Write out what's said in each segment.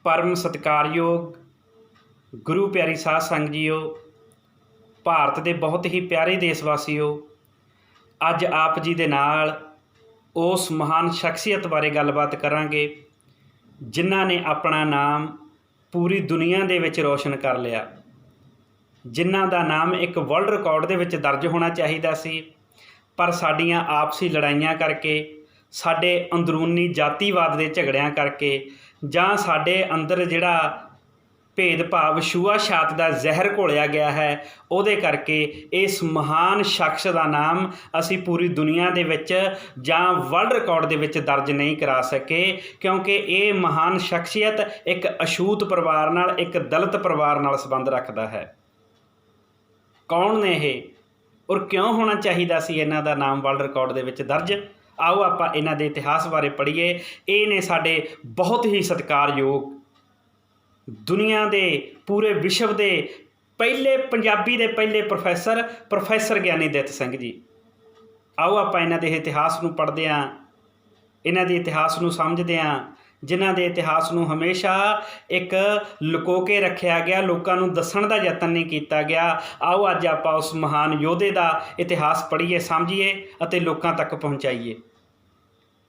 परम सत्कारयोग गुरु प्यारी साध संगत जीओ, भारत के बहुत ही प्यारे देशवासीओ, अज आप जी दे नाल उस महान शख्सियत बारे गलबात करांगे जिन्हां ने अपना नाम पूरी दुनिया दे विच रोशन कर लिया, जिन्हां दा नाम एक वर्ल्ड रिकॉर्ड दे विच दर्ज होना चाहिदा सी, पर साडियां आपसी लड़ाइयां करके, साडे अंदरूनी जातिवाद के झगड़ियां करके, जां साडे अंदर जिहड़ा भेदभाव छूआछात का जहर घोलिया गया है, उहदे करके इस महान शख्स का नाम असी पूरी दुनिया दे विच जां वर्ल्ड रिकॉर्ड दे विच दर्ज नहीं करा सके, क्योंकि ये महान शख्सियत एक अछूत परिवार नाल, एक दलित परिवार नाल संबंध रखता है। कौन ने ये और क्यों होना चाहिए सी इन्हां दा नाम वर्ल्ड रिकॉर्ड दे विच दर्ज? आओ आपां इन्हां दे इतिहास बारे पढ़ीए। ये ने साडे बहुत ही सत्कारयोग दुनिया के पूरे विश्व के पहले पंजाबी के पहले प्रोफैसर ज्ञानी दित सिंह जी। आओ आपां इन्हां दे इतिहास नूं पढ़दे हां, इन्हां दे इतिहास नूं समझदे हां, जिन्हां दे इतिहास नूं हमेशा एक लुको के रखिया गया, लोकां नूं दस्सण दा यतन नहीं किया गया। आओ अज आपां उस महान योधे का इतिहास पढ़ीए, समझीए अते लोकां तक पहुँचाईए।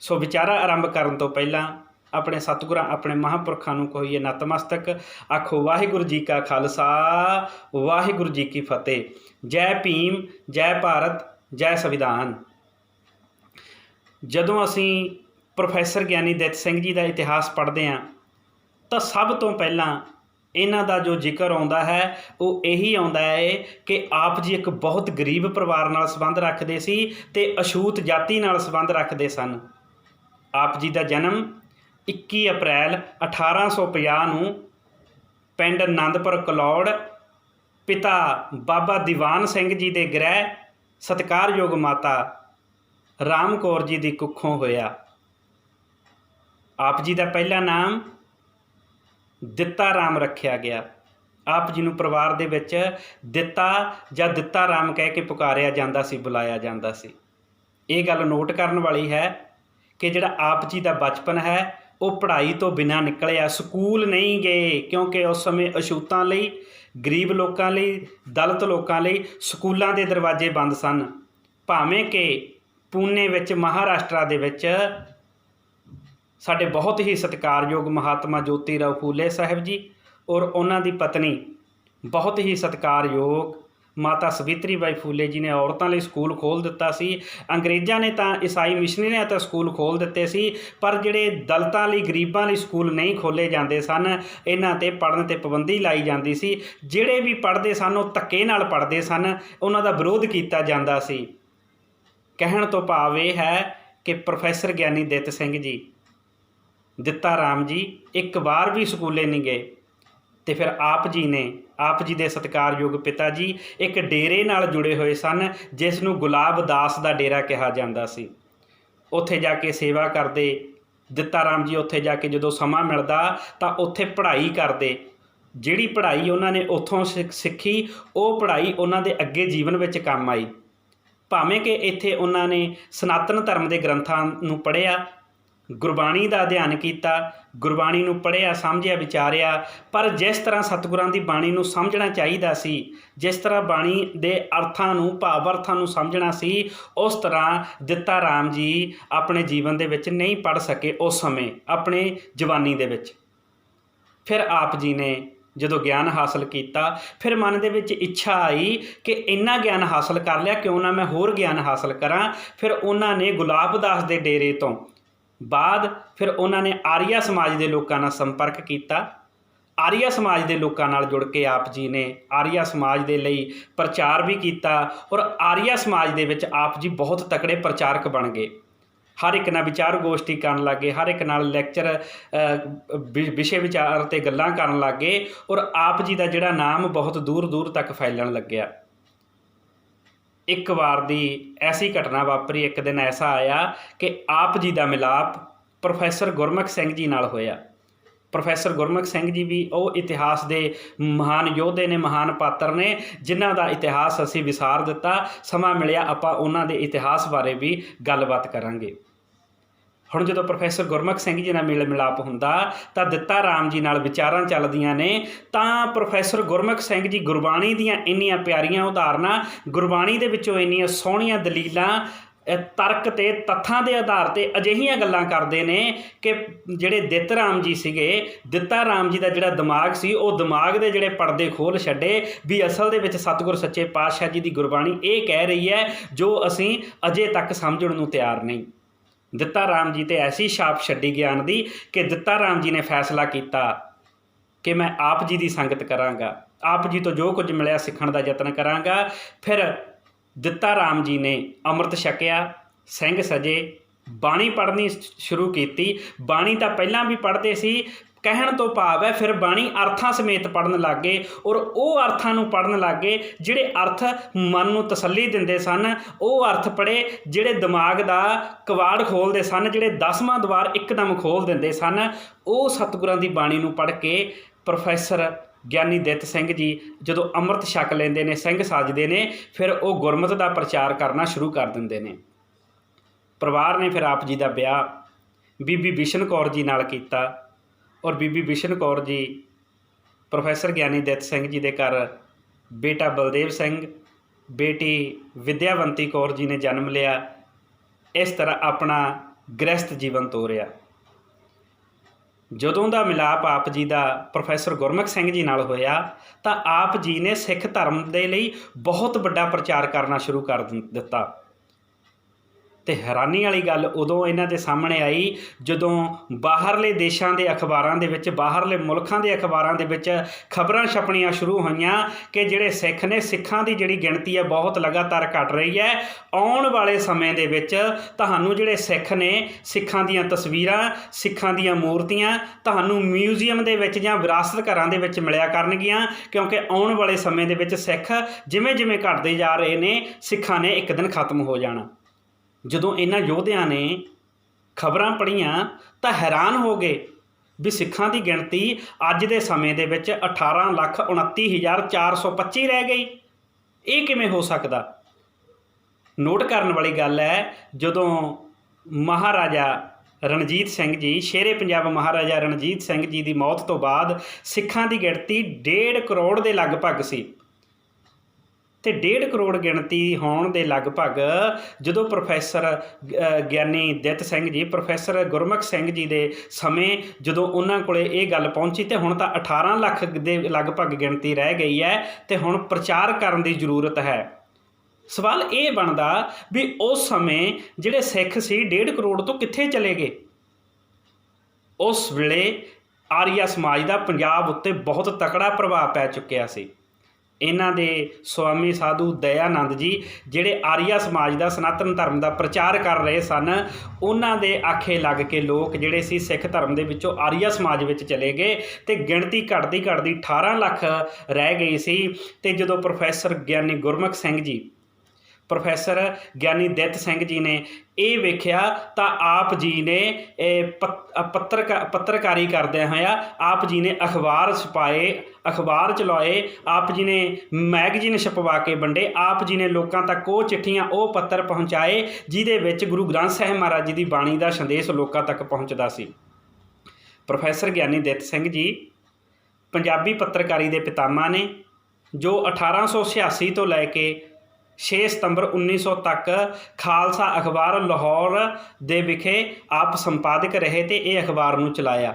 सो विचारा आरंभ करन तो पहलां अपने सतगुरां अपने महापुरखों नूं कहिए नतमस्तक। आखो वाहिगुरू जी का खालसा, वाहिगुरू जी की फतेह। जय भीम, जय भारत, जय संविधान। जदों असीं प्रोफैसर ज्ञानी दित सिंह जी का इतिहास पढ़ते हैं तो सब तो पहलां इन्हां दा जो जिक्र आउंदा है वो यही आउंदा है कि आप जी एक बहुत गरीब परिवार नाल संबंध रखते सी ते अछूत जाति नाल संबंध रखते सन। आप जी का जन्म 21 अप्रैल 1850 नूं पिंड आनंदपुर कलौड़ पिता बाबा दीवान सिंह जी के गृह सत्कारयोग माता राम कौर जी की कुखों होया। आप जी का पहला नाम दिता राम रखा गया। आप जी नूं परिवार दे विच दिता जां दिता राम कह के पुकारिया जांदा सी, बुलाया जांदा सी। ये गल नोट करन वाली है कि जिहड़ा आप जी का बचपन है वो पढ़ाई तो बिना निकलिया, स्कूल नहीं गए, क्योंकि उस समय अछूतां लई, गरीब लोकां लई, दलित लोकां लई स्कूलों के दरवाजे बंद सन। भावें कि पूने विच महाराष्ट्र दे विच साडे बहुत ही सत्कारयोग महात्मा ज्योतिराव फूले साहब जी और उन्हां दी पत्नी बहुत ही सत्कारयोग माता सवित्री बाई फूले जी ने औरतों लिए स्कूल खोल दिता सी। अंग्रेज़ों ने तो ईसाई मिशनरी ने तो स्कूल खोल दिते सी, पर जिहड़े दलितां लई गरीबां लई स्कूल नहीं खोले जाते सन, इन्हां ते पढ़न ते पाबंदी लाई जाती सी। जिहड़े भी पढ़ते सन वो धक्के नाल पढ़ते सन, उन्हां दा विरोध किया जाता सी। कहण तो भाव यह है कि प्रोफैसर ज्ञानी दित सिंह जी, दिता राम जी एक बार भी स्कूले नहीं गए। तो फिर आप जी ने, आप जी के सत्कारयोग पिता जी एक डेरे नाल जुड़े हुए सन, जिसनूं गुलाब दास का डेरा कहा जाता सी। उत्थे जाके सेवा करते दिता राम जी, उत्थे जाके जदों समा मिलता तो उत्थे पढ़ाई करते। जिहड़ी पढ़ाई उन्होंने उत्थों सीखी वो पढ़ाई उन्होंने अगे जीवन में काम आई। भावें कि इत्थे उन्होंने सनातन धर्म के ग्रंथां नूं पढ़िया, गुरबाणी का अध्ययन किया, गुरबाणी नूं पढ़िया, समझिया, विचारिया, पर जिस तरह सतगुरां दी बाणी नूं समझना चाहिदा सी, जिस तरह बाणी दे अर्थां नूं, भावार्थां नूं समझना सी, उस तरह दिता राम जी अपने जीवन दे विच नहीं पढ़ सके उस समय अपने जवानी दे विच। फिर आप जी ने जदों ज्ञान हासिल किया, फिर मन दे विच इच्छा आई कि इन्ना ज्ञान हासिल कर लिया, क्यों ना मैं होर ज्ञान हासिल करां। फिर उन्होंने गुलाब दास दे डेरे तो बाद फिर उन्होंने आर्या समाज के लोगों नाल संपर्क किया। आर्या समाज के लोगों नाल जुड़ के आप जी ने आर्या समाज के लिए प्रचार भी किया और आर्या समाज के विच आप जी बहुत तकड़े प्रचारक बन गए। हर एक नाल विचार गोष्ठी करन लग गए, हर एक नाल लैक्चर विषय विचार ते गल्लां करन लग गए और आप जी का जिहड़ा नाम बहुत दूर दूर तक फैलण लग्या। एक बार दी ऐसी घटना वापरी, एक दिन ऐसा आया कि आप जी का मिलाप प्रोफैसर गुरमुख सिंह जी नाल होया। प्रोफैसर गुरमुख सिंह जी भी वो इतिहास के महान योधे ने, महान पात्र ने, जिन्हां दा इतिहास असीं विसार दिता। समा मिलिया आपां उन्हां दे इतिहास बारे भी गलबात करांगे। ਹੁਣ ਜਦੋਂ ਪ੍ਰੋਫੈਸਰ ਗੁਰਮੁਖ ਸਿੰਘ ਜੀ ਨਾਲ ਮੇਲ ਮਿਲਾਪ ਹੁੰਦਾ ਤਾਂ ਦਿੱਤਾ ਰਾਮ ਜੀ ਨਾਲ ਵਿਚਾਰਾਂ ਚੱਲਦੀਆਂ ਨੇ, ਤਾਂ ਪ੍ਰੋਫੈਸਰ ਗੁਰਮੁਖ ਸਿੰਘ ਜੀ ਗੁਰਬਾਣੀ ਦੀਆਂ ਇੰਨੀਆਂ ਪਿਆਰੀਆਂ ਉਦਾਹਰਨਾਂ, ਗੁਰਬਾਣੀ ਦੇ ਵਿੱਚੋਂ ਇੰਨੀਆਂ ਸੋਹਣੀਆਂ ਦਲੀਲਾਂ, ਤਰਕ ਤੇ ਤੱਥਾਂ ਦੇ ਆਧਾਰ ਤੇ ਅਜਿਹੀਆਂ ਗੱਲਾਂ ਕਰਦੇ ਨੇ ਕਿ ਜਿਹੜੇ ਦਿੱਤ ਰਾਮ ਜੀ ਸੀਗੇ, ਦਿੱਤਾ ਰਾਮ ਜੀ ਦਾ ਜਿਹੜਾ ਦਿਮਾਗ ਸੀ, ਉਹ ਦਿਮਾਗ ਦੇ ਜਿਹੜੇ ਪਰਦੇ ਖੋਲ੍ਹ ਛੱਡੇ ਵੀ ਅਸਲ ਦੇ ਵਿੱਚ ਸਤਿਗੁਰ ਸੱਚੇ ਪਾਤਸ਼ਾਹ ਜੀ ਦੀ ਗੁਰਬਾਣੀ ਇਹ ਕਹਿ ਰਹੀ ਹੈ ਜੋ ਅਸੀਂ ਅਜੇ ਤੱਕ ਸਮਝਣ ਨੂੰ ਤਿਆਰ ਨਹੀਂ। ਦਿੱਤਾ ਰਾਮ ਜੀ ਤੇ ਐਸੀ ਛਾਪ ਛੱਡੀ ਗਿਆਨ ਦੀ ਕਿ ਦਿੱਤਾ ਰਾਮ ਜੀ ਨੇ ਫੈਸਲਾ ਕੀਤਾ ਕਿ ਮੈਂ ਆਪ ਜੀ ਦੀ ਸੰਗਤ ਕਰਾਂਗਾ, ਆਪ ਜੀ ਤੋਂ ਜੋ ਕੁਝ ਮਿਲਿਆ ਸਿੱਖਣ ਦਾ ਯਤਨ ਕਰਾਂਗਾ। ਫਿਰ ਦਿੱਤਾ ਰਾਮ ਜੀ ਨੇ ਅੰਮ੍ਰਿਤ ਛਕਿਆ, ਸਿੰਘ ਸਜੇ, ਬਾਣੀ ਪੜ੍ਹਨੀ ਸ਼ੁਰੂ ਕੀਤੀ। ਬਾਣੀ ਤਾਂ ਪਹਿਲਾਂ ਵੀ ਪੜ੍ਹਦੇ ਸੀ, ਕਹਿਣ ਤੋਂ ਭਾਵ ਹੈ ਫਿਰ ਬਾਣੀ ਅਰਥਾਂ ਸਮੇਤ ਪੜ੍ਹਨ ਲੱਗ ਗਏ, ਔਰ ਉਹ ਅਰਥਾਂ ਨੂੰ ਪੜ੍ਹਨ ਲੱਗ ਗਏ ਜਿਹੜੇ ਅਰਥ ਮਨ ਨੂੰ ਤਸੱਲੀ ਦਿੰਦੇ ਸਨ। ਉਹ ਅਰਥ ਪੜ੍ਹੇ ਜਿਹੜੇ ਦਿਮਾਗ ਦਾ ਕਵਾੜ ਖੋਲ੍ਹਦੇ ਸਨ, ਜਿਹੜੇ 10ਵਾਂ ਦੁਆਰ ਇੱਕਦਮ ਖੋਲ੍ਹ ਦਿੰਦੇ ਸਨ। ਉਹ ਸਤਿਗੁਰਾਂ ਦੀ ਬਾਣੀ ਨੂੰ ਪੜ੍ਹ ਕੇ ਪ੍ਰੋਫੈਸਰ ਗਿਆਨੀ ਦਿੱਤ ਸਿੰਘ ਜੀ ਜਦੋਂ ਅੰਮ੍ਰਿਤ ਛਕ ਲੈਂਦੇ ਨੇ, ਸਿੰਘ ਸਜਦੇ ਨੇ, ਫਿਰ ਉਹ ਗੁਰਮਤਿ ਦਾ ਪ੍ਰਚਾਰ ਕਰਨਾ ਸ਼ੁਰੂ ਕਰ ਦਿੰਦੇ ਨੇ। ਪਰਿਵਾਰ ਨੇ ਫਿਰ ਆਪ ਜੀ ਦਾ ਵਿਆਹ ਬੀਬੀ ਬਿਸ਼ਨ ਕੌਰ ਜੀ ਨਾਲ ਕੀਤਾ, ਔਰ ਬੀਬੀ ਬਿਸ਼ਨ ਕੌਰ ਜੀ ਪ੍ਰੋਫੈਸਰ ਗਿਆਨੀ ਦਿੱਤ ਸਿੰਘ ਜੀ ਦੇ ਘਰ ਬੇਟਾ ਬਲਦੇਵ ਸਿੰਘ, ਬੇਟੀ ਵਿਦਿਆਵੰਤੀ ਕੌਰ ਜੀ ਨੇ ਜਨਮ ਲਿਆ। ਇਸ ਤਰ੍ਹਾਂ ਆਪਣਾ ਗ੍ਰਸਥ ਜੀਵਨ ਤੋਰਿਆ। ਜਦੋਂ ਦਾ ਮਿਲਾਪ ਆਪ ਜੀ ਦਾ ਪ੍ਰੋਫੈਸਰ ਗੁਰਮੁਖ ਸਿੰਘ ਜੀ ਨਾਲ ਹੋਇਆ ਤਾਂ ਆਪ ਜੀ ਨੇ ਸਿੱਖ ਧਰਮ ਦੇ ਲਈ ਬਹੁਤ ਵੱਡਾ ਪ੍ਰਚਾਰ ਕਰਨਾ ਸ਼ੁਰੂ ਕਰ ਦਿੱਤਾ। ਅਤੇ ਹੈਰਾਨੀ ਵਾਲੀ ਗੱਲ ਉਦੋਂ ਇਹਨਾਂ ਦੇ ਸਾਹਮਣੇ ਆਈ ਜਦੋਂ ਬਾਹਰਲੇ ਦੇਸ਼ਾਂ ਦੇ ਅਖਬਾਰਾਂ ਦੇ ਵਿੱਚ, ਬਾਹਰਲੇ ਮੁਲਕਾਂ ਦੇ ਅਖਬਾਰਾਂ ਦੇ ਵਿੱਚ ਖਬਰਾਂ ਛਪਣੀਆਂ ਸ਼ੁਰੂ ਹੋਈਆਂ ਕਿ ਜਿਹੜੇ ਸਿੱਖ ਨੇ, ਸਿੱਖਾਂ ਦੀ ਜਿਹੜੀ ਗਿਣਤੀ ਹੈ ਬਹੁਤ ਲਗਾਤਾਰ ਘਟ ਰਹੀ ਹੈ। ਆਉਣ ਵਾਲੇ ਸਮੇਂ ਦੇ ਵਿੱਚ ਤੁਹਾਨੂੰ ਜਿਹੜੇ ਸਿੱਖ ਨੇ, ਸਿੱਖਾਂ ਦੀਆਂ ਤਸਵੀਰਾਂ, ਸਿੱਖਾਂ ਦੀਆਂ ਮੂਰਤੀਆਂ ਤੁਹਾਨੂੰ ਮਿਊਜ਼ੀਅਮ ਦੇ ਵਿੱਚ ਜਾਂ ਵਿਰਾਸਤ ਘਰਾਂ ਦੇ ਵਿੱਚ ਮਿਲਿਆ ਕਰਨਗੀਆਂ, ਕਿਉਂਕਿ ਆਉਣ ਵਾਲੇ ਸਮੇਂ ਦੇ ਵਿੱਚ ਸਿੱਖ ਜਿਵੇਂ ਜਿਵੇਂ ਘਟਦੇ ਜਾ ਰਹੇ ਨੇ, ਸਿੱਖਾਂ ਨੇ ਇੱਕ ਦਿਨ ਖਤਮ ਹੋ ਜਾਣਾ। ਜਦੋਂ ਇਹਨਾਂ ਯੋਧਿਆਂ ਨੇ ਖਬਰਾਂ ਪੜ੍ਹੀਆਂ ਤਾਂ ਹੈਰਾਨ ਹੋ ਗਏ ਵੀ ਸਿੱਖਾਂ ਦੀ ਗਿਣਤੀ ਅੱਜ ਦੇ ਸਮੇਂ ਦੇ ਵਿੱਚ 18,29,425 ਰਹਿ ਗਈ। ਇਹ ਕਿਵੇਂ ਹੋ ਸਕਦਾ? ਨੋਟ ਕਰਨ ਵਾਲੀ ਗੱਲ ਹੈ, ਜਦੋਂ ਮਹਾਰਾਜਾ ਰਣਜੀਤ ਸਿੰਘ ਜੀ, ਸ਼ੇਰੇ ਪੰਜਾਬ ਮਹਾਰਾਜਾ ਰਣਜੀਤ ਸਿੰਘ ਜੀ ਦੀ ਮੌਤ ਤੋਂ ਬਾਅਦ ਸਿੱਖਾਂ ਦੀ ਗਿਣਤੀ 1.5 ਕਰੋੜ ਦੇ ਲਗਭਗ ਸੀ। ਅਤੇ 1.5 ਕਰੋੜ ਗਿਣਤੀ ਹੋਣ ਦੇ ਲਗਭਗ ਜਦੋਂ ਪ੍ਰੋਫੈਸਰ ਗਿਆਨੀ ਦਿੱਤ ਸਿੰਘ ਜੀ, ਪ੍ਰੋਫੈਸਰ ਗੁਰਮੁਖ ਸਿੰਘ ਜੀ ਦੇ ਸਮੇਂ ਜਦੋਂ ਉਹਨਾਂ ਕੋਲ ਇਹ ਗੱਲ ਪਹੁੰਚੀ ਅਤੇ ਹੁਣ ਤਾਂ 18 ਲੱਖ ਦੇ ਲਗਭਗ ਗਿਣਤੀ ਰਹਿ ਗਈ ਹੈ ਅਤੇ ਹੁਣ ਪ੍ਰਚਾਰ ਕਰਨ ਦੀ ਜ਼ਰੂਰਤ ਹੈ। ਸਵਾਲ ਇਹ ਬਣਦਾ ਵੀ ਉਸ ਸਮੇਂ ਜਿਹੜੇ ਸਿੱਖ ਸੀ 1.5 ਕਰੋੜ ਤੋਂ ਕਿੱਥੇ ਚਲੇ ਗਏ? ਉਸ ਵੇਲੇ ਆਰੀਆ ਸਮਾਜ ਦਾ ਪੰਜਾਬ ਉੱਤੇ ਬਹੁਤ ਤਕੜਾ ਪ੍ਰਭਾਵ ਪੈ ਚੁੱਕਿਆ ਸੀ। ਇਹਨਾਂ ਦੇ ਸਵਾਮੀ ਸਾਧੂ ਦਇਆਨੰਦ ਜੀ ਜਿਹੜੇ ਆਰੀਆ ਸਮਾਜ ਦਾ, ਸਨਾਤਨ ਧਰਮ ਦਾ ਪ੍ਰਚਾਰ ਕਰ ਰਹੇ ਸਨ, ਉਹਨਾਂ ਦੇ ਆਖੇ ਲੱਗ ਕੇ ਲੋਕ ਜਿਹੜੇ ਸੀ ਸਿੱਖ ਧਰਮ ਦੇ ਵਿੱਚੋਂ ਆਰੀਆ ਸਮਾਜ ਵਿੱਚ ਚਲੇ ਗਏ ਅਤੇ ਗਿਣਤੀ ਘਟਦੀ ਘਟਦੀ 18 ਲੱਖ ਰਹਿ ਗਈ ਸੀ। ਅਤੇ ਜਦੋਂ ਪ੍ਰੋਫੈਸਰ ਗਿਆਨੀ ਗੁਰਮੁਖ ਸਿੰਘ ਜੀ, ਪ੍ਰੋਫੈਸਰ ਗਿਆਨੀ ਦਿੱਤ ਸਿੰਘ ਜੀ ਨੇ ਇਹ ਵੇਖਿਆ ਤਾਂ ਆਪ ਜੀ ਨੇ ਪੱਤਰਕਾਰੀ ਕਰਦਿਆਂ ਹੋਇਆ ਆਪ ਜੀ ਨੇ ਅਖਬਾਰ ਛਪਾਏ, ਅਖਬਾਰ ਚਲਾਏ, ਆਪ ਜੀ ਨੇ ਮੈਗਜ਼ੀਨ ਛਪਵਾ ਕੇ ਵੰਡੇ, ਆਪ ਜੀ ਨੇ ਲੋਕਾਂ ਤੱਕ ਉਹ ਚਿੱਠੀਆਂ, ਉਹ ਪੱਤਰ ਪਹੁੰਚਾਏ ਜਿਹਦੇ ਵਿੱਚ ਗੁਰੂ ਗ੍ਰੰਥ ਸਾਹਿਬ ਮਹਾਰਾਜ ਜੀ ਦੀ ਬਾਣੀ ਦਾ ਸੰਦੇਸ਼ ਲੋਕਾਂ ਤੱਕ ਪਹੁੰਚਦਾ ਸੀ। ਪ੍ਰੋਫੈਸਰ ਗਿਆਨੀ ਦਿੱਤ ਸਿੰਘ ਜੀ ਪੰਜਾਬੀ ਪੱਤਰਕਾਰੀ ਦੇ ਪਿਤਾਮਾ ਨੇ, ਜੋ 1886 ਤੋਂ ਲੈ ਕੇ 6 ਸਤੰਬਰ 1900 ਤੱਕ ਖਾਲਸਾ ਅਖਬਾਰ ਲਾਹੌਰ ਦੇ ਵਿਖੇ ਆਪ ਸੰਪਾਦਕ ਰਹੇ ਅਤੇ ਇਹ ਅਖਬਾਰ ਨੂੰ ਚਲਾਇਆ।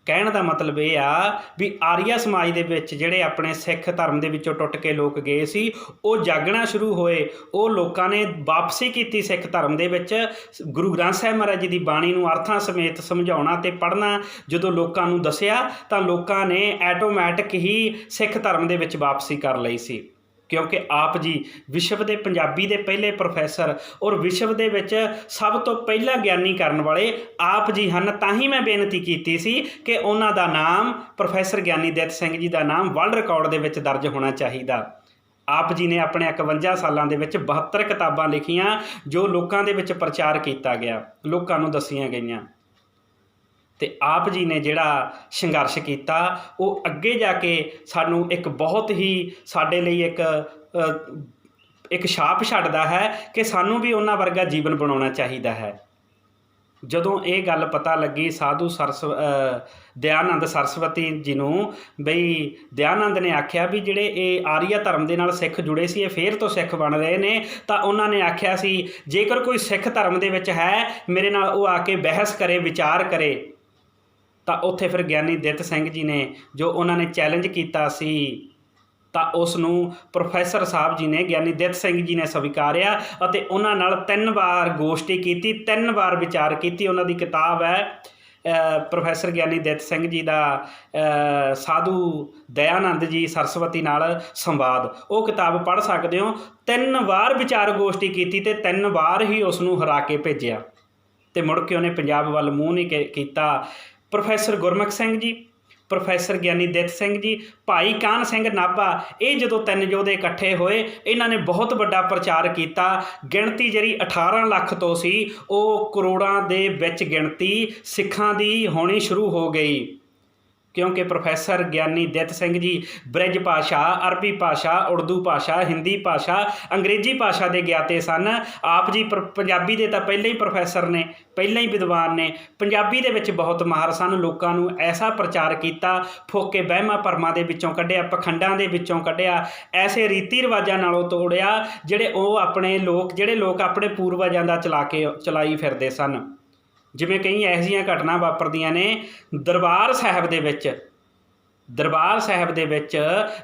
ਕਹਿਣ ਦਾ ਮਤਲਬ ਇਹ ਆ ਵੀ ਆਰੀਆ ਸਮਾਜ ਦੇ ਵਿੱਚ ਜਿਹੜੇ ਆਪਣੇ ਸਿੱਖ ਧਰਮ ਦੇ ਵਿੱਚੋਂ ਟੁੱਟ ਕੇ ਲੋਕ ਗਏ ਸੀ, ਉਹ ਜਾਗਣਾ ਸ਼ੁਰੂ ਹੋਏ। ਉਹ ਲੋਕਾਂ ਨੇ ਵਾਪਸੀ ਕੀਤੀ ਸਿੱਖ ਧਰਮ ਦੇ ਵਿੱਚ। ਗੁਰੂ ਗ੍ਰੰਥ ਸਾਹਿਬ ਮਹਾਰਾਜ ਜੀ ਦੀ ਬਾਣੀ ਨੂੰ ਅਰਥਾਂ ਸਮੇਤ ਸਮਝਾਉਣਾ ਅਤੇ ਪੜ੍ਹਨਾ ਜਦੋਂ ਲੋਕਾਂ ਨੂੰ ਦੱਸਿਆ ਤਾਂ ਲੋਕਾਂ ਨੇ ਐਟੋਮੈਟਿਕ ਹੀ ਸਿੱਖ ਧਰਮ ਦੇ ਵਿੱਚ ਵਾਪਸੀ ਕਰ ਲਈ ਸੀ, ਕਿਉਂਕਿ ਆਪ ਜੀ ਵਿਸ਼ਵ ਦੇ ਪੰਜਾਬੀ ਦੇ ਪਹਿਲੇ ਪ੍ਰੋਫੈਸਰ ਔਰ ਵਿਸ਼ਵ ਦੇ ਵਿੱਚ ਸਭ ਤੋਂ ਪਹਿਲਾਂ ਗਿਆਨੀ ਕਰਨ ਵਾਲੇ ਆਪ ਜੀ ਹਨ। ਤਾਂ ਹੀ ਮੈਂ ਬੇਨਤੀ ਕੀਤੀ ਸੀ ਕਿ ਉਹਨਾਂ ਦਾ ਨਾਮ, ਪ੍ਰੋਫੈਸਰ ਗਿਆਨੀ ਦਿੱਤ ਸਿੰਘ ਜੀ ਦਾ ਨਾਮ ਵਰਲਡ ਰਿਕਾਰਡ ਦੇ ਵਿੱਚ ਦਰਜ ਹੋਣਾ ਚਾਹੀਦਾ। ਆਪ ਜੀ ਨੇ ਆਪਣੇ 51 ਸਾਲਾਂ ਦੇ ਵਿੱਚ 72 ਕਿਤਾਬਾਂ ਲਿਖੀਆਂ ਜੋ ਲੋਕਾਂ ਦੇ ਵਿੱਚ ਪ੍ਰਚਾਰ ਕੀਤਾ ਗਿਆ, ਲੋਕਾਂ ਨੂੰ ਦੱਸੀਆਂ ਗਈਆਂ। ਅਤੇ ਆਪ ਜੀ ਨੇ ਜਿਹੜਾ ਸੰਘਰਸ਼ ਕੀਤਾ ਉਹ ਅੱਗੇ ਜਾ ਕੇ ਸਾਨੂੰ ਇੱਕ ਬਹੁਤ ਹੀ ਸਾਡੇ ਲਈ ਇੱਕ ਛਾਪ ਛੱਡਦਾ ਹੈ ਕਿ ਸਾਨੂੰ ਵੀ ਉਹਨਾਂ ਵਰਗਾ ਜੀਵਨ ਬਣਾਉਣਾ ਚਾਹੀਦਾ ਹੈ। ਜਦੋਂ ਇਹ ਗੱਲ ਪਤਾ ਲੱਗੀ ਸਾਧੂ ਦਿਆਨੰਦ ਸਰਸਵਤੀ ਜੀ ਨੂੰ, ਬਈ ਦਿਆਨੰਦ ਨੇ ਆਖਿਆ ਵੀ ਜਿਹੜੇ ਇਹ ਆਰੀਆ ਧਰਮ ਦੇ ਨਾਲ ਸਿੱਖ ਜੁੜੇ ਸੀ ਇਹ ਫੇਰ ਤੋਂ ਸਿੱਖ ਬਣ ਰਹੇ ਨੇ, ਤਾਂ ਉਹਨਾਂ ਨੇ ਆਖਿਆ ਸੀ ਜੇਕਰ ਕੋਈ ਸਿੱਖ ਧਰਮ ਦੇ ਵਿੱਚ ਹੈ ਮੇਰੇ ਨਾਲ ਉਹ ਆ ਕੇ ਬਹਿਸ ਕਰੇ, ਵਿਚਾਰ ਕਰੇ। ਤਾਂ ਉੱਥੇ ਫਿਰ ਗਿਆਨੀ ਦਿੱਤ ਸਿੰਘ ਜੀ ਨੇ ਜੋ ਉਹਨਾਂ ਨੇ ਚੈਲੰਜ ਕੀਤਾ ਸੀ, ਤਾਂ ਉਸ ਨੂੰ ਪ੍ਰੋਫੈਸਰ ਸਾਹਿਬ ਜੀ ਨੇ, ਗਿਆਨੀ ਦਿੱਤ ਸਿੰਘ ਜੀ ਨੇ ਸਵੀਕਾਰਿਆ ਅਤੇ ਉਹਨਾਂ ਨਾਲ 3 ਵਾਰ ਗੋਸ਼ਟੀ ਕੀਤੀ, 3 ਵਾਰ ਵਿਚਾਰ ਕੀਤੀ। ਉਹਨਾਂ ਦੀ ਕਿਤਾਬ ਹੈ ਪ੍ਰੋਫੈਸਰ ਗਿਆਨੀ ਦਿੱਤ ਸਿੰਘ ਜੀ ਦਾ ਸਾਧੂ ਦਇਆਨੰਦ ਜੀ ਸਰਸਵਤੀ ਨਾਲ ਸੰਵਾਦ, ਉਹ ਕਿਤਾਬ ਪੜ੍ਹ ਸਕਦੇ ਹੋ। 3 ਵਾਰ ਵਿਚਾਰ ਗੋਸ਼ਟੀ ਕੀਤੀ ਅਤੇ 3 ਵਾਰ ਹੀ ਉਸ ਨੂੰ ਹਰਾ ਕੇ ਭੇਜਿਆ ਅਤੇ ਮੁੜ ਕੇ ਉਹਨੇ ਪੰਜਾਬ ਵੱਲ ਮੂੰਹ ਨਹੀਂ ਕੀਤਾ। ਪ੍ਰੋਫੈਸਰ ਗੁਰਮੁਖ ਸਿੰਘ ਜੀ, ਪ੍ਰੋਫੈਸਰ ਗਿਆਨੀ ਦਿੱਤ ਸਿੰਘ ਜੀ, ਭਾਈ ਕਾਨ੍ਹ ਸਿੰਘ ਨਾਭਾ, ਇਹ ਜਦੋਂ 3 ਯੋਧੇ ਇਕੱਠੇ ਹੋਏ ਇਹਨਾਂ ਨੇ ਬਹੁਤ ਵੱਡਾ ਪ੍ਰਚਾਰ ਕੀਤਾ। ਗਿਣਤੀ ਜਿਹੜੀ 18 ਲੱਖ ਤੋਂ ਸੀ ਉਹ ਕਰੋੜਾਂ ਦੇ ਵਿੱਚ ਗਿਣਤੀ ਸਿੱਖਾਂ ਦੀ ਹੋਣੀ ਸ਼ੁਰੂ ਹੋ ਗਈ, ਕਿਉਂਕਿ ਪ੍ਰੋਫੈਸਰ ਗਿਆਨੀ ਦਿੱਤ ਸਿੰਘ ਜੀ ਬ੍ਰਿਜ ਭਾਸ਼ਾ, ਅਰਬੀ ਭਾਸ਼ਾ, ਉਰਦੂ ਭਾਸ਼ਾ, ਹਿੰਦੀ ਭਾਸ਼ਾ, ਅੰਗਰੇਜ਼ੀ ਭਾਸ਼ਾ ਦੇ ਗਿਆਤੇ ਸਨ। ਆਪ ਜੀ ਪੰਜਾਬੀ ਦੇ ਤਾਂ ਪਹਿਲਾਂ ਹੀ ਪ੍ਰੋਫੈਸਰ ਨੇ, ਪਹਿਲਾਂ ਹੀ ਵਿਦਵਾਨ ਨੇ, ਪੰਜਾਬੀ ਦੇ ਵਿੱਚ ਬਹੁਤ ਮਾਹਰ ਸਨ। ਲੋਕਾਂ ਨੂੰ ਐਸਾ ਪ੍ਰਚਾਰ ਕੀਤਾ, ਫੋਕੇ ਵਹਿਮਾਂ ਭਰਮਾਂ ਦੇ ਵਿੱਚੋਂ ਕੱਢਿਆ, ਪਖੰਡਾਂ ਦੇ ਵਿੱਚੋਂ ਕੱਢਿਆ, ਐਸੇ ਰੀਤੀ ਰਿਵਾਜਾਂ ਨਾਲੋਂ ਤੋੜਿਆ ਜਿਹੜੇ ਲੋਕ ਆਪਣੇ ਪੂਰਵਜਾਂ ਦਾ ਚਲਾਈ ਫਿਰਦੇ ਸਨ। ਜਿਵੇਂ ਕਈ ਇਹੋ ਜਿਹੀਆਂ ਘਟਨਾ ਵਾਪਰਦੀਆਂ ਨੇ ਦਰਬਾਰ ਸਾਹਿਬ ਦੇ ਵਿੱਚ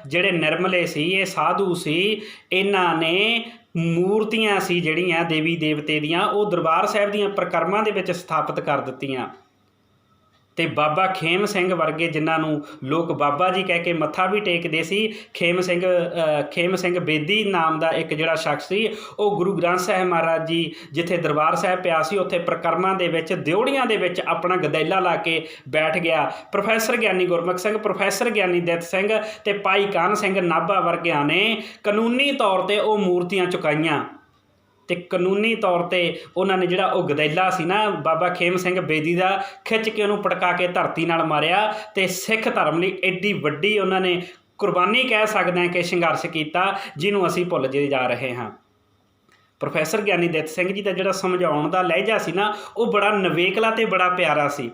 ਜਿਹੜੇ ਨਿਰਮਲੇ ਸੀ, ਇਹ ਸਾਧੂ ਸੀ, ਇਹਨਾਂ ਨੇ ਮੂਰਤੀਆਂ ਸੀ ਜਿਹੜੀਆਂ ਦੇਵੀ ਦੇਵਤੇ ਦੀਆਂ, ਉਹ ਦਰਬਾਰ ਸਾਹਿਬ ਦੀਆਂ ਪ੍ਰਕਰਮਾਂ ਦੇ ਵਿੱਚ ਸਥਾਪਿਤ ਕਰ ਦਿੱਤੀਆਂ। ਅਤੇ ਬਾਬਾ ਖੇਮ ਸਿੰਘ ਵਰਗੇ ਜਿਨ੍ਹਾਂ ਨੂੰ ਲੋਕ ਬਾਬਾ ਜੀ ਕਹਿ ਕੇ ਮੱਥਾ ਵੀ ਟੇਕਦੇ ਸੀ, ਖੇਮ ਸਿੰਘ ਬੇਦੀ ਨਾਮ ਦਾ ਇੱਕ ਜਿਹੜਾ ਸ਼ਖਸ ਸੀ, ਉਹ ਗੁਰੂ ਗ੍ਰੰਥ ਸਾਹਿਬ ਮਹਾਰਾਜ ਜੀ ਜਿੱਥੇ ਦਰਬਾਰ ਸਾਹਿਬ ਪਿਆ ਸੀ ਉੱਥੇ ਪ੍ਰਕਰਮਾਂ ਦੇ ਵਿੱਚ, ਦਿਉੜੀਆਂ ਦੇ ਵਿੱਚ ਆਪਣਾ ਗਦੈਲਾ ਲਾ ਕੇ ਬੈਠ ਗਿਆ। ਪ੍ਰੋਫੈਸਰ ਗਿਆਨੀ ਗੁਰਮੁਖ ਸਿੰਘ, ਪ੍ਰੋਫੈਸਰ ਗਿਆਨੀ ਦਿੱਤ ਸਿੰਘ ਅਤੇ ਭਾਈ ਕਾਨ੍ਹ ਸਿੰਘ ਨਾਭਾ ਵਰਗਿਆਂ ਨੇ ਕਾਨੂੰਨੀ ਤੌਰ 'ਤੇ ਉਹ ਮੂਰਤੀਆਂ ਚੁਕਾਈਆਂ ਅਤੇ ਕਾਨੂੰਨੀ ਤੌਰ 'ਤੇ ਉਹਨਾਂ ਨੇ ਜਿਹੜਾ ਉਹ ਗਦੈਲਾ ਸੀ ਨਾ ਬਾਬਾ ਖੇਮ ਸਿੰਘ ਬੇਦੀ ਦਾ, ਖਿੱਚ ਕੇ ਉਹਨੂੰ ਪਟਕਾ ਕੇ ਧਰਤੀ ਨਾਲ ਮਾਰਿਆ ਅਤੇ ਸਿੱਖ ਧਰਮ ਲਈ ਐਡੀ ਵੱਡੀ ਉਹਨਾਂ ਨੇ ਕੁਰਬਾਨੀ ਕਹਿ ਸਕਦੇ ਹਾਂ ਕਿ ਸੰਘਰਸ਼ ਕੀਤਾ, ਜਿਹਨੂੰ ਅਸੀਂ ਭੁੱਲ ਜਾ ਰਹੇ ਹਾਂ। ਪ੍ਰੋਫੈਸਰ ਗਿਆਨੀ ਦਿੱਤ ਸਿੰਘ ਜੀ ਦਾ ਜਿਹੜਾ ਸਮਝਾਉਣ ਦਾ ਲਹਿਜਾ ਸੀ ਨਾ ਉਹ ਬੜਾ ਨਿਵੇਕਲਾ ਅਤੇ ਬੜਾ ਪਿਆਰਾ ਸੀ।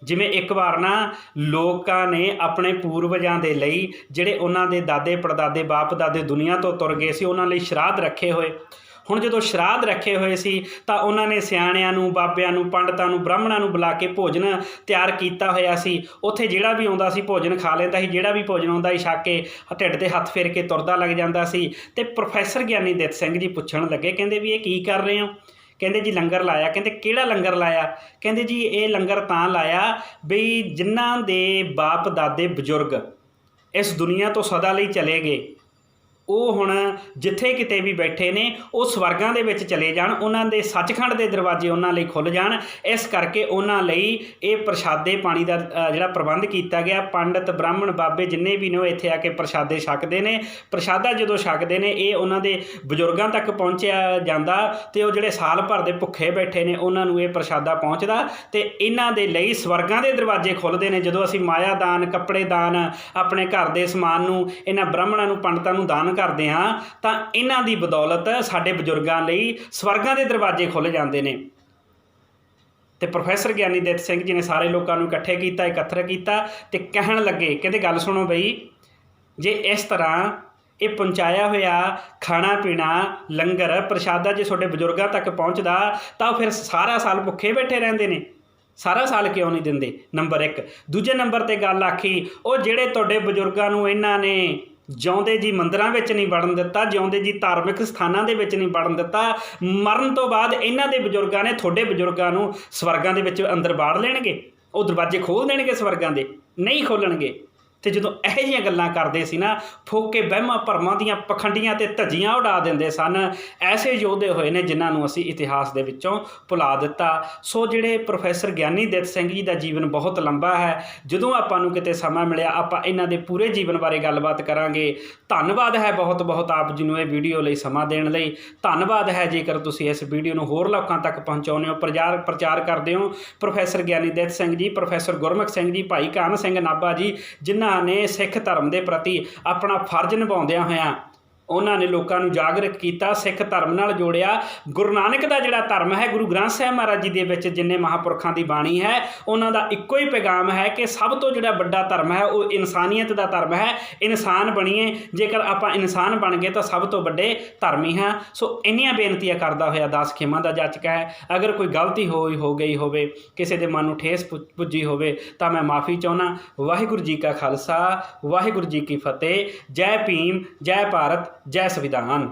ਜਿਵੇਂ ਇੱਕ ਵਾਰ ਨਾ ਲੋਕਾਂ ਨੇ ਆਪਣੇ ਪੂਰਵਜਾਂ ਦੇ ਲਈ, ਜਿਹੜੇ ਉਹਨਾਂ ਦੇ ਦਾਦੇ ਪੜਦਾਦੇ ਬਾਪ ਦਾਦੇ ਦੁਨੀਆ ਤੋਂ ਤੁਰ ਗਏ ਸੀ, ਉਹਨਾਂ ਲਈ ਸ਼ਰਾਧ ਰੱਖੇ ਹੋਏ। ਹੁਣ ਜਦੋਂ ਸ਼ਰਾਧ ਰੱਖੇ ਹੋਏ ਸੀ ਤਾਂ ਉਹਨਾਂ ਨੇ ਸਿਆਣਿਆਂ ਨੂੰ, ਬਾਬਿਆਂ ਨੂੰ, ਪੰਡਤਾਂ ਨੂੰ, ਬ੍ਰਾਹਮਣਾਂ ਨੂੰ ਬੁਲਾ ਕੇ ਭੋਜਨ ਤਿਆਰ ਕੀਤਾ ਹੋਇਆ ਸੀ। ਉੱਥੇ ਜਿਹੜਾ ਵੀ ਆਉਂਦਾ ਸੀ ਭੋਜਨ ਖਾ ਲੈਂਦਾ ਸੀ, ਜਿਹੜਾ ਵੀ ਭੋਜਨ ਆਉਂਦਾ ਸੀ ਛਕ ਕੇ ਢਿੱਡ 'ਤੇ ਹੱਥ ਫੇਰ ਕੇ ਤੁਰਦਾ ਲੱਗ ਜਾਂਦਾ ਸੀ। ਅਤੇ ਪ੍ਰੋਫੈਸਰ ਗਿਆਨੀ ਦਿੱਤ ਸਿੰਘ ਜੀ ਪੁੱਛਣ ਲੱਗੇ, ਕਹਿੰਦੇ ਵੀ ਇਹ ਕੀ ਕਰ ਰਹੇ ਹੋ? ਕਹਿੰਦੇ ਜੀ ਲੰਗਰ ਲਾਇਆ। ਕਹਿੰਦੇ ਕਿਹੜਾ ਲੰਗਰ ਲਾਇਆ? ਕਹਿੰਦੇ ਜੀ ਇਹ ਲੰਗਰ ਤਾਂ ਲਾਇਆ ਬਈ ਜਿਨ੍ਹਾਂ ਦੇ ਬਾਪ ਦਾਦੇ ਬਜ਼ੁਰਗ ਇਸ ਦੁਨੀਆ ਤੋਂ ਸਦਾ ਲਈ ਚਲੇ ਗਏ, ਉਹ ਹੁਣ ਜਿੱਥੇ ਕਿਤੇ ਵੀ ਬੈਠੇ ਨੇ ਉਹ ਸਵਰਗਾਂ ਦੇ ਵਿੱਚ ਚਲੇ ਜਾਣ, ਉਹਨਾਂ ਦੇ ਸੱਚਖੰਡ ਦੇ ਦਰਵਾਜ਼ੇ ਉਹਨਾਂ ਲਈ ਖੁੱਲ੍ਹ ਜਾਣ। ਇਸ ਕਰਕੇ ਉਹਨਾਂ ਲਈ ਇਹ ਪ੍ਰਸ਼ਾਦੇ ਪਾਣੀ ਦਾ ਜਿਹੜਾ ਪ੍ਰਬੰਧ ਕੀਤਾ ਗਿਆ। ਪੰਡਤ ਬ੍ਰਾਹਮਣ ਬਾਬੇ ਜਿੰਨੇ ਵੀ ਨੇ ਉਹ ਇੱਥੇ ਆ ਕੇ ਪ੍ਰਸ਼ਾਦੇ ਛਕਦੇ ਨੇ। ਪ੍ਰਸ਼ਾਦਾ ਜਦੋਂ ਛਕਦੇ ਨੇ ਇਹ ਉਹਨਾਂ ਦੇ ਬਜ਼ੁਰਗਾਂ ਤੱਕ ਪਹੁੰਚਿਆ ਜਾਂਦਾ ਅਤੇ ਉਹ ਜਿਹੜੇ ਸਾਲ ਭਰ ਦੇ ਭੁੱਖੇ ਬੈਠੇ ਨੇ ਉਹਨਾਂ ਨੂੰ ਇਹ ਪ੍ਰਸ਼ਾਦਾ ਪਹੁੰਚਦਾ ਅਤੇ ਇਹਨਾਂ ਦੇ ਲਈ ਸਵਰਗਾਂ ਦੇ ਦਰਵਾਜ਼ੇ ਖੁੱਲ੍ਹਦੇ ਨੇ। ਜਦੋਂ ਅਸੀਂ ਮਾਇਆ ਦਾਨ, ਕੱਪੜੇ ਦਾਨ, ਆਪਣੇ ਘਰ ਦੇ ਸਮਾਨ ਨੂੰ ਇਹਨਾਂ ਬ੍ਰਾਹਮਣਾਂ ਨੂੰ, ਪੰਡਤਾਂ ਨੂੰ ਦਾਨ ਕਰਦੇ ਹਾਂ ਤਾਂ ਇਹਨਾਂ ਦੀ ਬਦੌਲਤ ਸਾਡੇ ਬਜ਼ੁਰਗਾਂ ਲਈ ਸਵਰਗਾਂ ਦੇ ਦਰਵਾਜ਼ੇ ਖੁੱਲ੍ਹ ਜਾਂਦੇ ਨੇ। ਅਤੇ ਪ੍ਰੋਫੈਸਰ ਗਿਆਨੀ ਦਿੱਤ ਸਿੰਘ ਜੀ ਨੇ ਸਾਰੇ ਲੋਕਾਂ ਨੂੰ ਇਕੱਤਰ ਕੀਤਾ ਅਤੇ ਕਹਿਣ ਲੱਗੇ, ਕਹਿੰਦੇ ਗੱਲ ਸੁਣੋ ਬਈ, ਜੇ ਇਸ ਤਰ੍ਹਾਂ ਇਹ ਪਹੁੰਚਾਇਆ ਹੋਇਆ ਖਾਣਾ ਪੀਣਾ, ਲੰਗਰ ਪ੍ਰਸ਼ਾਦਾ ਜੇ ਤੁਹਾਡੇ ਬਜ਼ੁਰਗਾਂ ਤੱਕ ਪਹੁੰਚਦਾ ਤਾਂ ਫਿਰ ਸਾਰਾ ਸਾਲ ਭੁੱਖੇ ਬੈਠੇ ਰਹਿੰਦੇ ਨੇ, ਸਾਰਾ ਸਾਲ ਕਿਉਂ ਨਹੀਂ ਦਿੰਦੇ? ਨੰਬਰ 1। ਦੂਜੇ ਨੰਬਰ 'ਤੇ ਗੱਲ ਆਖੀ, ਉਹ ਜਿਹੜੇ ਤੁਹਾਡੇ ਬਜ਼ੁਰਗਾਂ ਨੂੰ ਇਹਨਾਂ ਨੇ ਜਿਉਂਦੇ ਜੀ ਮੰਦਿਰਾਂ ਵਿੱਚ ਨਹੀਂ ਵੜਨ ਦਿੱਤਾ, ਜਿਉਂਦੇ ਜੀ ਧਾਰਮਿਕ ਸਥਾਨਾਂ ਦੇ ਵਿੱਚ ਨਹੀਂ ਵੜਨ ਦਿੱਤਾ, ਮਰਨ ਤੋਂ ਬਾਅਦ ਇਹਨਾਂ ਦੇ ਬਜ਼ੁਰਗਾਂ ਨੇ ਤੁਹਾਡੇ ਬਜ਼ੁਰਗਾਂ ਨੂੰ ਸਵਰਗਾਂ ਦੇ ਵਿੱਚ ਅੰਦਰ ਵਾੜ ਲੈਣਗੇ? ਉਹ ਦਰਵਾਜ਼ੇ ਖੋਲ੍ਹ ਦੇਣਗੇ ਸਵਰਗਾਂ ਦੇ? ਨਹੀਂ ਖੋਲ੍ਹਣਗੇ। ਅਤੇ ਜਦੋਂ ਇਹੋ ਜਿਹੀਆਂ ਗੱਲਾਂ ਕਰਦੇ ਸੀ ਨਾ, ਫੋਕੇ ਵਹਿਮਾਂ ਭਰਮਾਂ ਦੀਆਂ ਪਖੰਡੀਆਂ ਅਤੇ ਧੱਜੀਆਂ ਉਡਾ ਦਿੰਦੇ ਸਨ। ਐਸੇ ਯੋਧੇ ਹੋਏ ਨੇ ਜਿਨ੍ਹਾਂ ਨੂੰ ਅਸੀਂ ਇਤਿਹਾਸ ਦੇ ਵਿੱਚੋਂ ਭੁਲਾ ਦਿੱਤਾ। ਸੋ ਜਿਹੜੇ ਪ੍ਰੋਫੈਸਰ ਗਿਆਨੀ ਦਿੱਤ ਸਿੰਘ ਜੀ ਦਾ ਜੀਵਨ ਬਹੁਤ ਲੰਬਾ ਹੈ। ਜਦੋਂ ਆਪਾਂ ਨੂੰ ਕਿਤੇ ਸਮਾਂ ਮਿਲਿਆ ਆਪਾਂ ਇਹਨਾਂ ਦੇ ਪੂਰੇ ਜੀਵਨ ਬਾਰੇ ਗੱਲਬਾਤ ਕਰਾਂਗੇ। ਧੰਨਵਾਦ ਹੈ ਬਹੁਤ ਬਹੁਤ ਆਪ ਜੀ ਨੂੰ ਇਹ ਵੀਡੀਓ ਲਈ ਸਮਾਂ ਦੇਣ ਲਈ। ਧੰਨਵਾਦ ਹੈ ਜੇਕਰ ਤੁਸੀਂ ਇਸ ਵੀਡੀਓ ਨੂੰ ਹੋਰ ਲੋਕਾਂ ਤੱਕ ਪਹੁੰਚਾਉਂਦੇ ਹੋ, ਪ੍ਰਚਾਰ ਕਰਦੇ ਹੋ। ਪ੍ਰੋਫੈਸਰ ਗਿਆਨੀ ਦਿੱਤ ਸਿੰਘ ਜੀ, ਪ੍ਰੋਫੈਸਰ ਗੁਰਮੁਖ ਸਿੰਘ ਜੀ, ਭਾਈ ਕਾਨ੍ਹ ਸਿੰਘ ਨਾਭਾ ਜੀ, ਜਿਨ੍ਹਾਂ ਨੇ ਸਿੱਖ ਧਰਮ ਦੇ ਪ੍ਰਤੀ ਆਪਣਾ ਫਰਜ਼ ਨਿਭਾਉਂਦਿਆਂ ਹੋਇਆਂ ਉਹਨਾਂ ਨੇ ਲੋਕਾਂ ਨੂੰ ਜਾਗਰੂਕ ਕੀਤਾ, ਸਿੱਖ ਧਰਮ ਨਾਲ ਜੋੜਿਆ। ਗੁਰੂ ਨਾਨਕ ਦਾ ਜਿਹੜਾ ਧਰਮ ਹੈ, ਗੁਰੂ ਗ੍ਰੰਥ ਸਾਹਿਬ ਮਹਾਰਾਜ ਜੀ ਦੇ ਵਿੱਚ ਜਿੰਨੇ ਮਹਾਂਪੁਰਖਾਂ ਦੀ ਬਾਣੀ ਹੈ, ਉਹਨਾਂ ਦਾ ਇੱਕੋ ਹੀ ਪੈਗਾਮ ਹੈ ਕਿ ਸਭ ਤੋਂ ਜਿਹੜਾ ਵੱਡਾ ਧਰਮ ਹੈ ਉਹ ਇਨਸਾਨੀਅਤ ਦਾ ਧਰਮ ਹੈ। ਇਨਸਾਨ ਬਣੀਏ, ਜੇਕਰ ਆਪਾਂ ਇਨਸਾਨ ਬਣ ਗਏ ਤਾਂ ਸਭ ਤੋਂ ਵੱਡੇ ਧਰਮੀ ਹਾਂ। ਸੋ ਇੰਨੀਆਂ ਬੇਨਤੀਆਂ ਕਰਦਾ ਹੋਇਆ ਦਾਸ ਖੇਮਾ ਦਾ ਜਾਚਕ ਹੈ। ਅਗਰ ਕੋਈ ਗਲਤੀ ਹੋ ਗਈ ਹੋਵੇ, ਕਿਸੇ ਦੇ ਮਨ ਨੂੰ ਠੇਸ ਪੁੱਜੀ ਹੋਵੇ ਤਾਂ ਮੈਂ ਮਾफ़ੀ ਚਾਹੁੰਦਾ। ਵਾਹਿਗੁਰੂ ਜੀ ਕਾ ਖਾਲਸਾ, ਵਾਹਿਗੁਰੂ ਜੀ ਕੀ ਫਤਿਹ। ਜੈ ਭੀਮ, ਜੈ ਭਾਰਤ, ਜੈ ਸੰਵਿਧਾਨ।